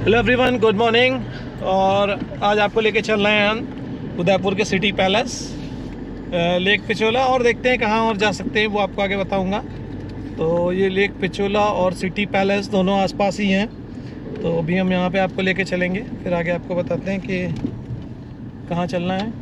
Hello everyone, good morning. और आज आपको लेके चल रहे हैं हम उदयपुर के सिटी पैलेस, लेक पिछोला, और देखते हैं कहाँ और जा सकते हैं, वो आपको आगे बताऊंगा। तो ये लेक पिछोला और सिटी पैलेस दोनों आसपास ही हैं, तो अभी हम यहाँ पे आपको लेके चलेंगे, फिर आगे आपको बताते हैं कि कहाँ चलना है।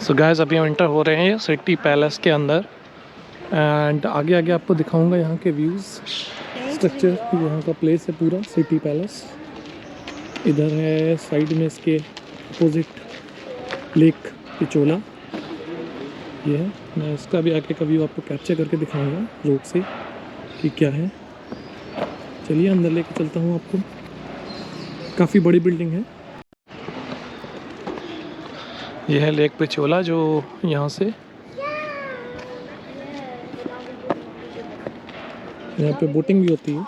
सो गाइस, अभी हम एंटर हो रहे हैं सिटी पैलेस के अंदर, एंड आगे आगे आपको दिखाऊंगा यहाँ के व्यूज़, स्ट्रक्चर, यहाँ का प्लेस है पूरा सिटी पैलेस। इधर है साइड में इसके अपोजिट लेक पिछोला, ये है। मैं इसका भी आगे का व्यू आपको कैप्चर करके दिखाऊंगा रोड से कि क्या है। चलिए अंदर लेके चलता हूँ आपको। काफ़ी बड़ी बिल्डिंग है। यह है लेक पिछोला, जो यहाँ से यहाँ पे बोटिंग भी होती है,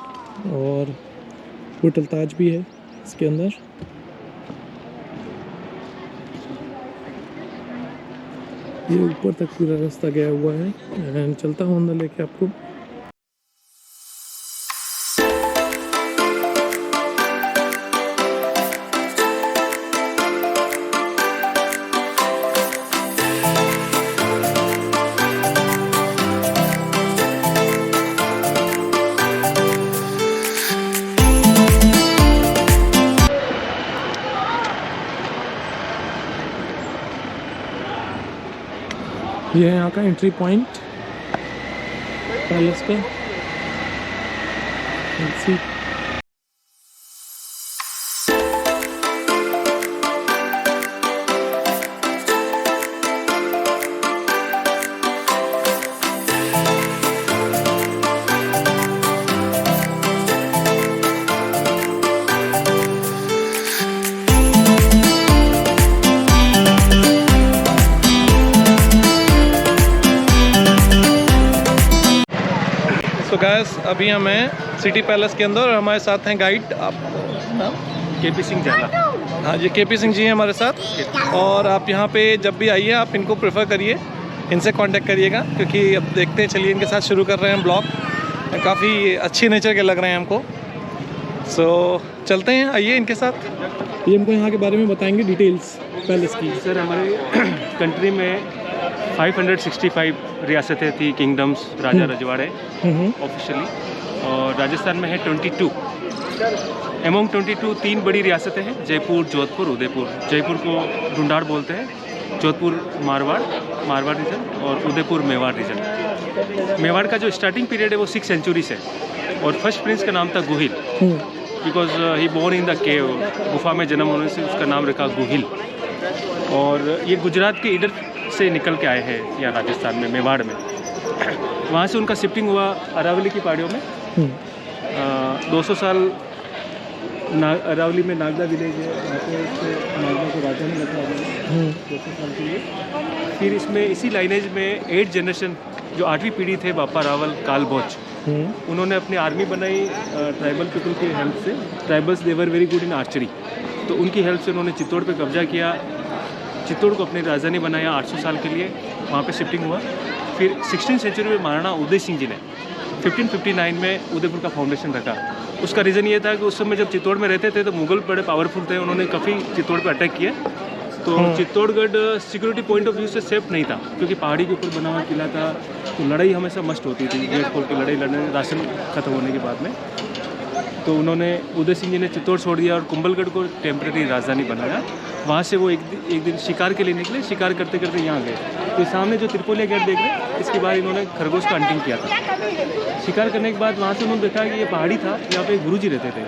और होटल ताज भी है इसके अंदर। ये ऊपर तक पूरा रास्ता गया हुआ है, एंड चलता हूँ अंदर लेके आपको। ये है यहाँ का एंट्री पॉइंट पैलेस का। तो गैस, अभी हम हैं सिटी पैलेस के अंदर, और हमारे साथ हैं गाइड। आप केपी सिंह जाला। हाँ जी, केपी सिंह जी हैं हमारे साथ। और आप यहाँ पे जब भी आइए, आप इनको प्रेफर करिए, इनसे कांटेक्ट करिएगा, क्योंकि अब देखते हैं। चलिए इनके साथ शुरू कर रहे हैं ब्लॉग। काफ़ी अच्छी नेचर के लग रहे हैं हमको। सो चलते हैं, आइए इनके साथ। ये हमको यहाँ के बारे में बताएंगे, डिटेल्स पैलेस की। सर, हमारे कंट्री में 565 रियासतें थी, किंगडम्स, राजा रजवाड़े ऑफिशियली, और राजस्थान में है 22। एमोंग 22 तीन बड़ी रियासतें हैं, जयपुर, जोधपुर, उदयपुर। जयपुर को ढूंढाड़ बोलते हैं, जोधपुर मारवाड़ रीजन, और उदयपुर मेवाड़ रीजन। मेवाड़ का जो स्टार्टिंग पीरियड है वो 6 सेंचुरी से, और फर्स्ट प्रिंस का नाम था Guhil, because he born in the cave, गुफा में जन्म होने से उसका नाम रखा गुहिल। और ये गुजरात के इधर से निकल के आए हैं यहाँ राजस्थान में, मेवाड़ में। वहाँ से उनका शिफ्टिंग हुआ अरावली की पहाड़ियों में। 200 साल अरावली में नागदा विलेज है, वहाँ पे नागदा को राजा ने रखा 200 साल के लिए। फिर इसमें इसी लाइनेज में 8 जनरेशन, जो 8वीं पीढ़ी थे, बापा रावल, काल भोज, उन्होंने अपनी आर्मी बनाई ट्राइबल पीपल की हेल्प से। Tribals they were very good in archery, तो उनकी हेल्प से उन्होंने चित्तौड़ पे कब्जा किया। चित्तौड़ को अपनी राजधानी बनाया 800 साल के लिए, वहाँ पे शिफ्टिंग हुआ। फिर 16वीं सेंचुरी में महाराणा उदय सिंह जी ने 1559 में उदयपुर का फाउंडेशन रखा। उसका रीज़न ये था कि उस समय जब चित्तौड़ में रहते थे तो मुगल बड़े पावरफुल थे, उन्होंने काफ़ी चित्तौड़ पे अटैक किया। तो Chittorgarh security point of view से सेफ नहीं था, क्योंकि पहाड़ी के ऊपर बना हुआ किला था, तो लड़ाई हमेशा मस्ट होती थी, गेट खोल के लड़ाई लड़ने, राशन खत्म होने के बाद में। तो उन्होंने उदय सिंह जी ने चित्तौड़ छोड़ दिया और कुंभलगढ़ को टेम्परेरी राजधानी बनाया। वहाँ से वो एक दिन शिकार के लिए निकले, शिकार करते करते यहाँ गए। तो सामने जो त्रिपोलिया गेट देख रहे हैं, इसके बाद इन्होंने खरगोश का हंटिंग किया था। शिकार करने के बाद वहाँ से उन्होंने देखा कि ये पहाड़ी था, यहाँ पे गुरुजी रहते थे।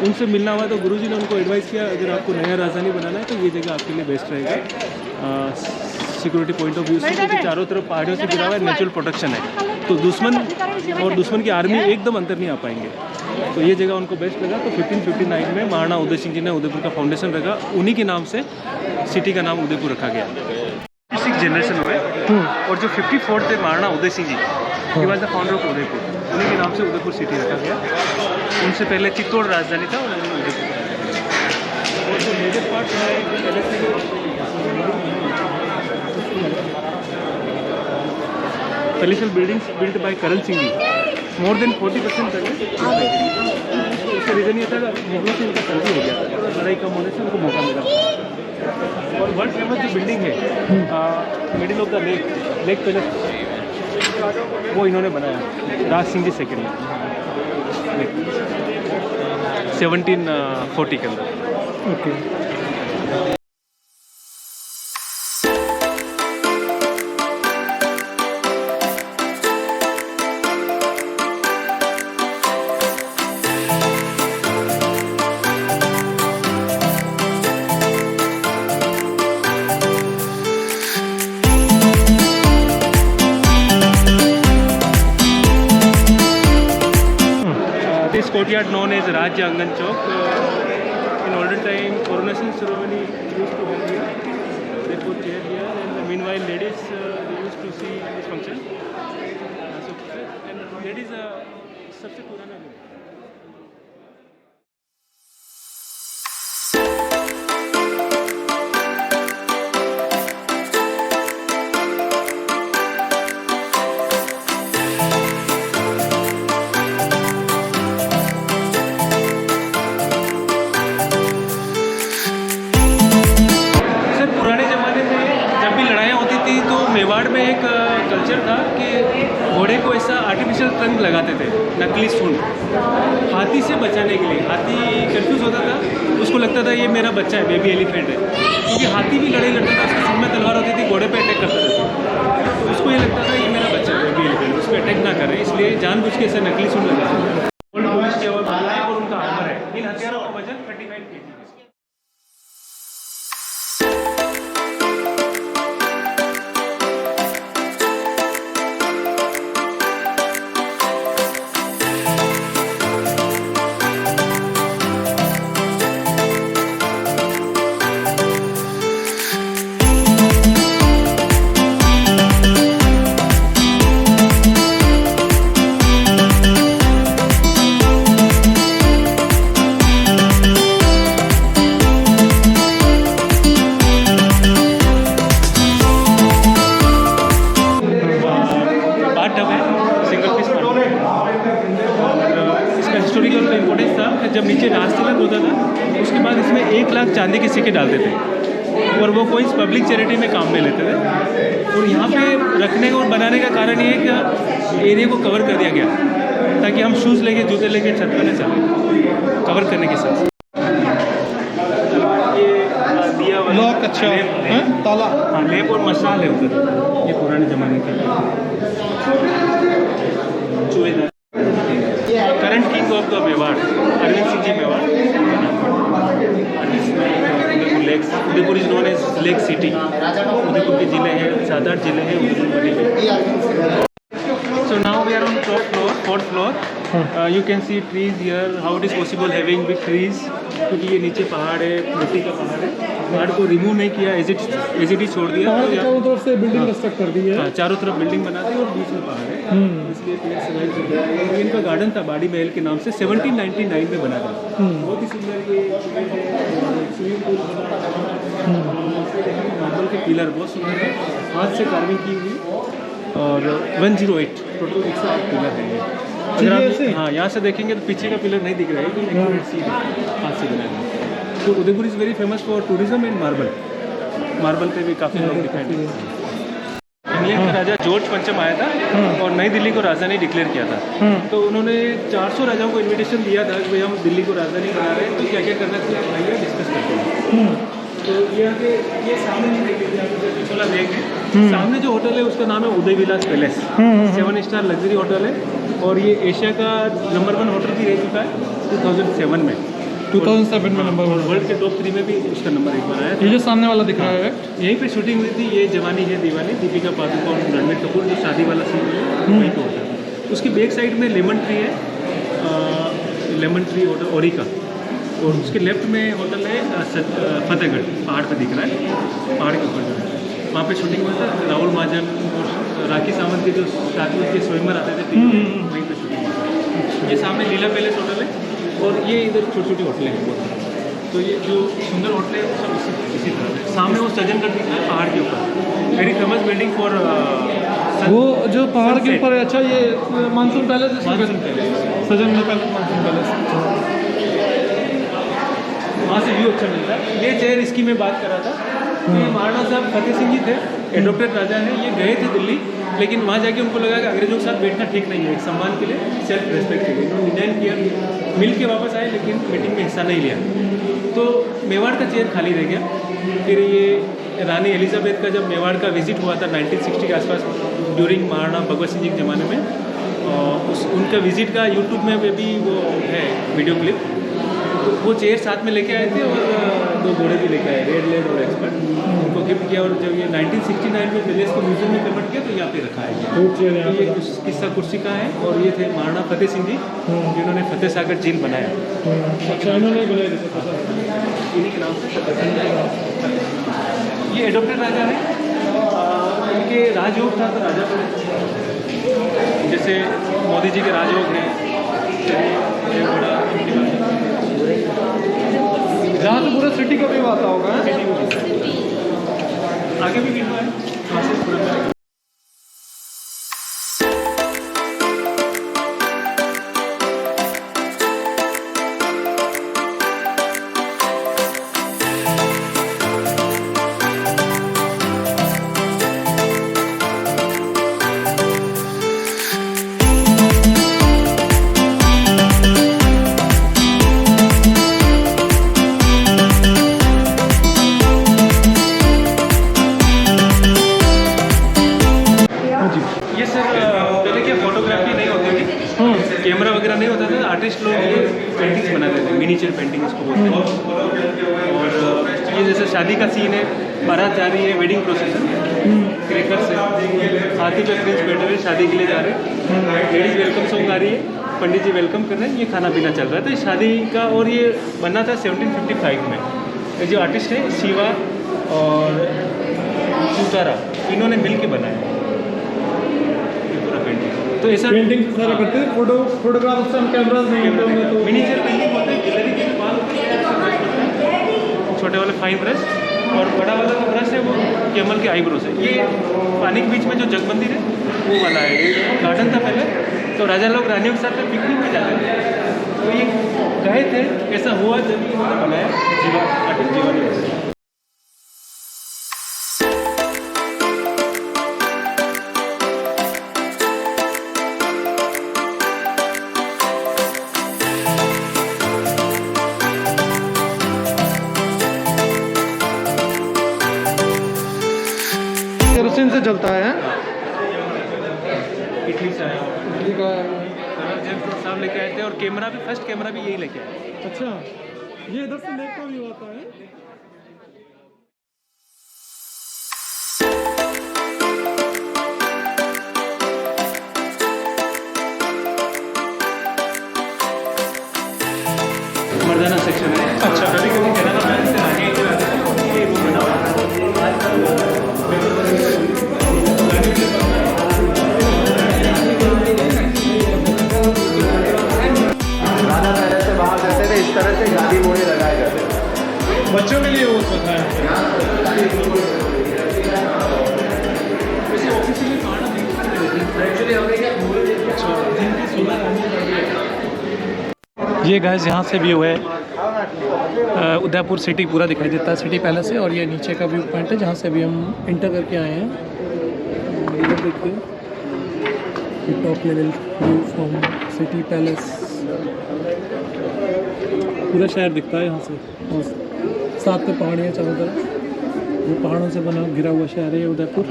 उनसे मिलना हुआ तो गुरुजी ने उनको एडवाइस किया, अगर आपको नया राजधानी बनाना है तो ये जगह आपके लिए बेस्ट रहेगा सिक्योरिटी पॉइंट ऑफ व्यू से, क्योंकि चारों तरफ पहाड़ियों से घिरा हुआ है, नेचुरल प्रोटेक्शन है, तो दुश्मन की आर्मी एकदम अंदर नहीं आ पाएंगे। तो ये जगह उनको बेस्ट लगा। तो 1559 में महाराणा उदय सिंह जी ने उदयपुर का फाउंडेशन रखा, उन्हीं के नाम से सिटी का नाम उदयपुर रखा गया। 56 जनरेशन हुए और जो 54 थे Maharana Udai Singh ji, he was the founder of Udaipur, उन्हीं के नाम से उदयपुर सिटी रखा गया। उनसे पहले चित्तौड़ राजधानी था, उन्होंने उदयपुर और जो मेजर पार्ट है palatial buildings built by Karan Singh ji, more than 40% तक है। इसका रीज़न ये था मुगलों से इनका कल्टी हो गया था, लड़ाई कम होने से उनको मौका मिला। और वर्ल्ड फेमस जो बिल्डिंग है middle of the lake palace, वो इन्होंने बनाया राज सिंह जी सेकेंड में 1740 के अंदर। Okay. This courtyard known as Rajya Angan Chowk. In olden time, coronation ceremony used to hold here. They put chair here, and meanwhile, ladies they used to see this function. And ladies सबसे पुराना है। मेवाड़ में एक culture था कि घोड़े को ऐसा आर्टिफिशियल ट्रंक लगाते थे, नकली सूंड, हाथी से बचाने के लिए। हाथी कंफ्यूज होता था, उसको लगता था ये मेरा बच्चा है, बेबी एलिफेंट है, क्योंकि हाथी भी लड़ाई लड़ता था, उसकी सूंड में तलवार होती थी, घोड़े पे अटैक करता था। तो उसको ये लगता था ये मेरा बच्चा है, बेबी एलिफेंट, उस पर अटैक ना करे, इसलिए जानबूझ के ऐसे नकली सूंड लगाते थे। और उनका आर्मर है, इन हथियारों का वजन 35 kg। जब नीचे राजतिलक होता था, उसके बाद इसमें 1 लाख चांदी के सिक्के डालते थे और वो कोई पब्लिक चैरिटी में काम में लेते थे। और यहाँ पे रखने और बनाने का कारण ये है कि एरिया को कवर कर दिया गया ताकि हम शूज़ लेके, जूते लेके छत पर न चलें, कवर करने के साथ। ये दिया वाला अच्छा ताला, हाँ, लेप और मशाल है उधर, ये पुराने ज़माने के। Current king of the Mewar Arvind Singh ji Mewar. Udaipur is known as lake city. Udaipur के जिले हैं, 7-8 जिले हैं उदयपुर में। So now we are on top floor, 4th floor. You can see trees here. How it is possible having big trees? क्योंकि ये नीचे पहाड़ है, मिट्टी का पहाड़ है, पहाड़ को रिमूव नहीं किया, एज इट ही छोड़ दिया। चारों तरफ से बिल्डिंग कंस्ट्रक्ट कर दी है। हाँ, चारों तरफ बिल्डिंग बना दी और बीच में पहाड़ है, इसलिए पेड़ सर्वाइव कर गया। और इनका गार्डन था बाड़ी महल के नाम से, 1799 में बना था। बहुत ही सुंदर ये स्विमिंग पूल बना, मार्बल के पिलर बहुत सुंदर है, हाथ से कार्विंग की हुई, और 108 टोटल 108 पिलर है। अगर आप हाँ यहाँ से देखेंगे तो पीछे का पिलर नहीं दिख रहा है, लेकिन हाथ से बनाया है। तो Udaipur is very famous for tourism and marble पे भी काफ़ी लोग दिखाई देते हैं। इंग्लैंड का राजा जॉर्ज पंचम आया था और नई दिल्ली को राजधानी डिक्लेयर किया था। तो उन्होंने 400 राजाओं को इनविटेशन दिया था कि भाई हम दिल्ली को राजधानी बना रहे हैं, तो क्या क्या करना चाहिए भाई डिस्कस करते हैं। तो ये सामने नहीं देखेंगे, आप पिछला देखें, सामने जो होटल है उसका नाम है उदय विलास पैलेस, 7 स्टार लग्जरी होटल है और ये एशिया का नंबर 1 होटल भी रह चुका है 2007 में। 2007 में नंबर 1 वर्ल्ड के टॉप 3 में भी उसका नंबर 1 बनाया। ये जो सामने वाला दिख रहा है यहीं पे शूटिंग हुई थी, ये जवानी है दीवानी, दीपिका पादुकोण और रणबीर कपूर जो शादी वाला सीन है वहीं पे होता है। उसकी बैक साइड में लेमन ट्री है, लेमन ट्री होटल ओरिका, और उसके लेफ्ट में होटल है फतेहगढ़, पहाड़ पे दिख रहा है, पहाड़ के ऊपर जो है वहाँ पे शूटिंग हुआ था। राहुल महाजन और राखी सावंत के जो शादी के स्वयंवर आते थे वहीं पे शूटिंग हुआ था। ये सामने लीला पैलेस होटल है और ये इधर छोटी छोटी होटलें हैं। तो ये जो सुंदर होटल है वो सब इसी तरह है। सामने वो सज्जनगढ़ दिख रहा है पहाड़ के ऊपर, वेरी फेमस बिल्डिंग फॉर वो जो पहाड़ के ऊपर है। अच्छा, ये monsoon palace, monsoon palace, Sajjangarh palace, monsoon palace, वहाँ से व्यू अच्छा मिलता है। ये चेयर इसकी मैं बात कर रहा था, तो ये महाराणा साहब फतेह सिंह जी थे, एडॉप्टेड राजा हैं। ये गए थे दिल्ली, लेकिन वहाँ जाके उनको लगा कि अंग्रेजों के साथ बैठना ठीक नहीं है, एक सम्मान के लिए, सेल्फ रेस्पेक्ट के लिए उन्होंने रिजाइन किया, मिल के वापस आए, लेकिन मीटिंग में हिस्सा नहीं लिया। तो मेवाड़ का चेयर खाली रह गया। फिर ये रानी एलिजाबेथ का जब मेवाड़ का विजिट हुआ था 1960 के आसपास, ड्यूरिंग महाराणा भगवत सिंह जी के ज़माने में, उनका विजिट का यूट्यूब में भी वो है वीडियो क्लिप। तो वो चेयर साथ में लेके आए थे और 2 घोड़े भी लेके आए, रेड लेड और एक्सपर्ट, उनको गिफ्ट किया। और जब ये 1969 में पैलेस को म्यूजियम में कन्वर्ट किया तो यहाँ पे रखा है। ये किस्सा कुर्सी का है और ये थे महाराणा फतेह सिंह जी जिन्होंने फतेह सागर झील बनाया। अच्छा, इन्होंने बनाया इन्हीं के नाम से। ये एडॉप्टेड राजा है, इनके राजयोग था तो राजा बने, जैसे मोदी जी के राजयोग हैं। जहाँ तो पूरा सिटी का व्यू आता होगा, आगे भी व्यू है वहाँ से पूरा। कैमरा वगैरह नहीं होता था, आर्टिस्ट लोग ये पेंटिंग्स बनाते थे, मिनीचर पेंटिंग इसको बोलते हैं। और ये जैसे शादी का सीन है, बारात जा रही है, वेडिंग प्रोसेसन, क्रैकर्स है, हाथी पे प्रिंस बैठे हुए शादी के लिए जा रहे हैं, लेडीज़ वेलकम सॉन्ग आ रही है, पंडित जी वेलकम कर रहे हैं, ये खाना पीना चल रहा है। तो शादी का, और ये बना था 1755 में। ये जो आर्टिस्ट है शिवा और चूतारा, इन्होंने मिल के बनाया तो ऐसा पेंटिंग सारा करते हैं। फोटोग्राफ उस टाइम कैमरास नहीं होते, तो मिनीचर पेंटिंग होते हैं, गैलरी के बाल छोटे वाले फाइन ब्रश, और बड़ा वाला जो ब्रश है वो कैमल के आईब्रोज है। ये पानी के बीच में जो जग मंदिर है वो वाला है, ये गार्डन था पहले, तो राजा लोग रानियों के साथ में पिकनिक में जाते थे, तो ये गए थे, ऐसा हुआ जब इन्होंने बनाया जीवानी। केरोसिन से चलता है, इटली से आया, इटली का साहब लेके आए थे, और कैमरा भी, फर्स्ट कैमरा भी यही लेके आए। अच्छा, ये इधर से लेक का व्यू आता है। मर्दाना सेक्शन है। अच्छा, कभी कभी मर्दाना पैलेस से आगे ये वो बना हुआ है। राजा पहले से बाहर करते थे, इस तरह से गाड़ी घोड़े लगाए जाते थे बच्चों के लिए वो होता है। ये गाइस यहाँ से व्यू है, उदयपुर सिटी पूरा दिखाई देता है सिटी पैलेस से, और ये नीचे का व्यू पॉइंट है जहाँ से अभी हम इंटर करके आए हैं। इधर देखिए top level view from city palace. पूरा शहर दिखता है यहाँ से और साथ में पहाड़ियाँ चारों तरफ। वो पहाड़ों से बना घिरा हुआ शहर है उदयपुर।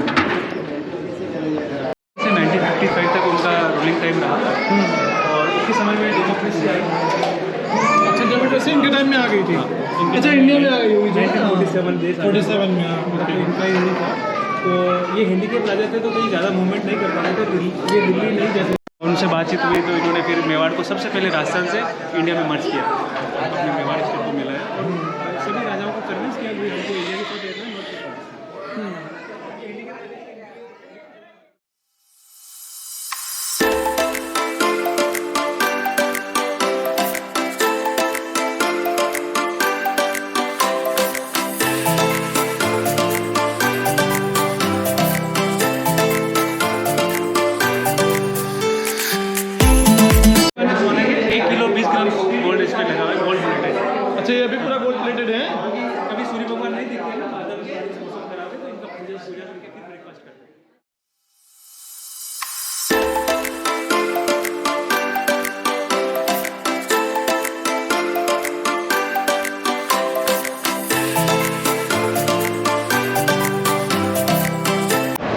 1955 तक उनका रूलिंग टाइम रहा और इसी समय में डेमोक्रेसी आई। अच्छा, डेमोक्रेसी इनके टाइम में आ गई थी। अच्छा, इंडिया में आ गई हुई 1947 में इनका हिंदी था। तो ये हिंदी के राजा थे तो कहीं ज़्यादा मूवमेंट नहीं कर पा रहे थे। ये दिल्ली नहीं जैसे उनसे बातचीत हुई तो इन्होंने फिर मेवाड़ को सबसे पहले राजस्थान से इंडिया में मर्ज किया। मेवाड़ स्टेट को मिला है और सभी राजाओं को कन्विंस किया कि हमको इंडिया के साथ रहना है। अच्छा, ये अभी पूरा गोल्ड प्लेटेड है। कभी सूर्य भगवान नहीं दिखते ना, बादल मौसम खराब है तो इनका पूजा करके फिर ब्रेकफास्ट करते हैं।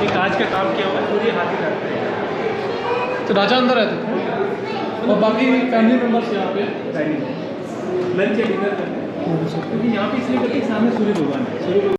ये कांच का काम किया हुआ है, पूरी हाथी करते हैं। तो राजा अंदर रहते थे और बाकी फैमिली मेम्बर्स यहाँ पे लंच या डिनर करते हैं क्योंकि यहाँ पे इसलिए करके सामने सूर्य भगवान है। सूर्य भगवान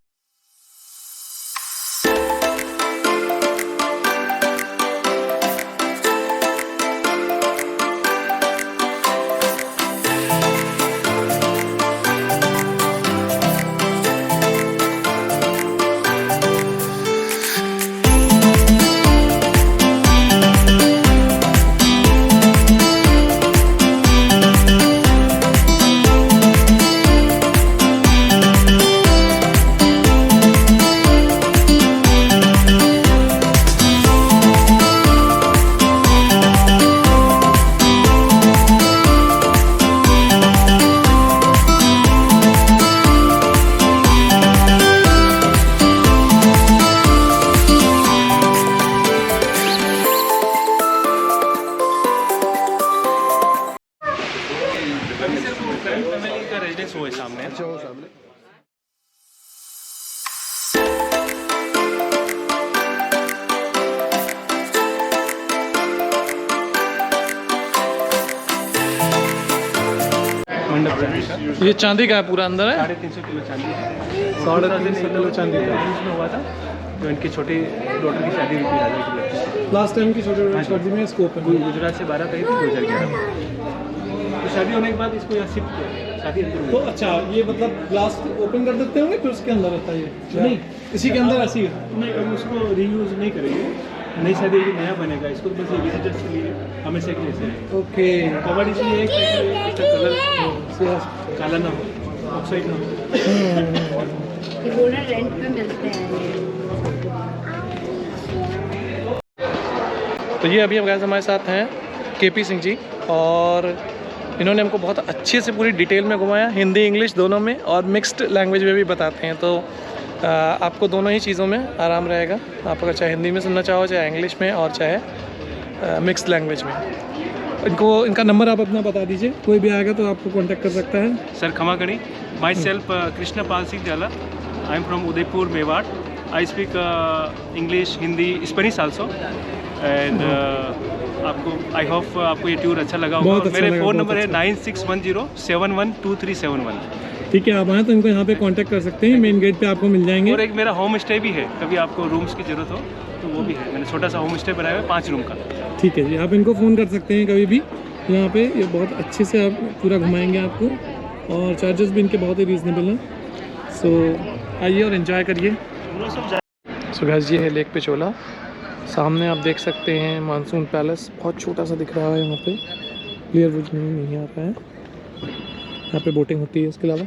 फैमिली का रेजिडेंस वो है सामने। अच्छा, वो सामने। मंडप ये चांदी का है पूरा अंदर है। 350 किलो चांदी है। 350 किलो चांदी का में हुआ था तो इनकी छोटी डॉटर की शादी हुई थी राजा की लड़की से। लास्ट टाइम की छोटी शादी में स्कोप है। गुजरात से 12 तारीख 2011 तो शादी होने के बाद इसको यहाँ शिफ्ट किया। शादी अंदर तो अच्छा, ये मतलब ग्लास ओपन कर देते होंगे फिर उसके अंदर रहता है ये? नहीं, इसी के अंदर ऐसी है। नहीं, हम उसको रीयूज नहीं करेंगे। नई शादी भी नया बनेगा, इसको बस ये विजिटर्स के लिए हमेशा के लिए से। ओके, कवर्ड इसलिए है कि इसका कलर काला ना हो, ऑक्साइड ना हो। ये बोनर रेंट पे मिलते हैं। तो ये अभी हम हमारे साथ हैं केपी सिंह जी और इन्होंने हमको बहुत अच्छे से पूरी डिटेल में घुमाया, हिंदी इंग्लिश दोनों में और मिक्स्ड लैंग्वेज में भी बताते हैं। तो आपको दोनों ही चीज़ों में आराम रहेगा। आप अगर चाहे हिंदी में सुनना चाहो, चाहे इंग्लिश में और चाहे मिक्स्ड लैंग्वेज में। इनका नंबर आप अपना बता दीजिए, कोई भी आएगा तो आपको कांटेक्ट कर सकता है। सर खमागणी, my self Krishnapal Singh Jhala, I am from Udaipur Mewar. I speak English, Hindi, Spanish also and आपको आई होप आपको ये टूर अच्छा लगा होगा। अच्छा मेरे लगा, फ़ोन नंबर है अच्छा। 9610712371। ठीक है, आप आएँ तो इनको यहाँ पे कांटेक्ट कर सकते हैं, मेन गेट पे आपको मिल जाएंगे। और एक मेरा होम स्टे भी है, कभी आपको रूम्स की ज़रूरत हो तो वो भी है। मैंने छोटा सा होम स्टे बनाया हुआ है 5 रूम का। ठीक है जी, आप इनको फ़ोन कर सकते हैं कभी भी यहाँ पे। ये बहुत अच्छे से आप पूरा घुमाएंगे आपको और चार्जेस भी इनके बहुत ही रीज़नेबल हैं। सो आइए और एंजॉय करिए। सो गाइस, ये है लेक पिछोला। सामने आप देख सकते हैं मानसून पैलेस, बहुत छोटा सा दिख रहा है यहाँ पे, क्लियर विजन नहीं आ रहा है। यहाँ पे बोटिंग होती है इसके अलावा।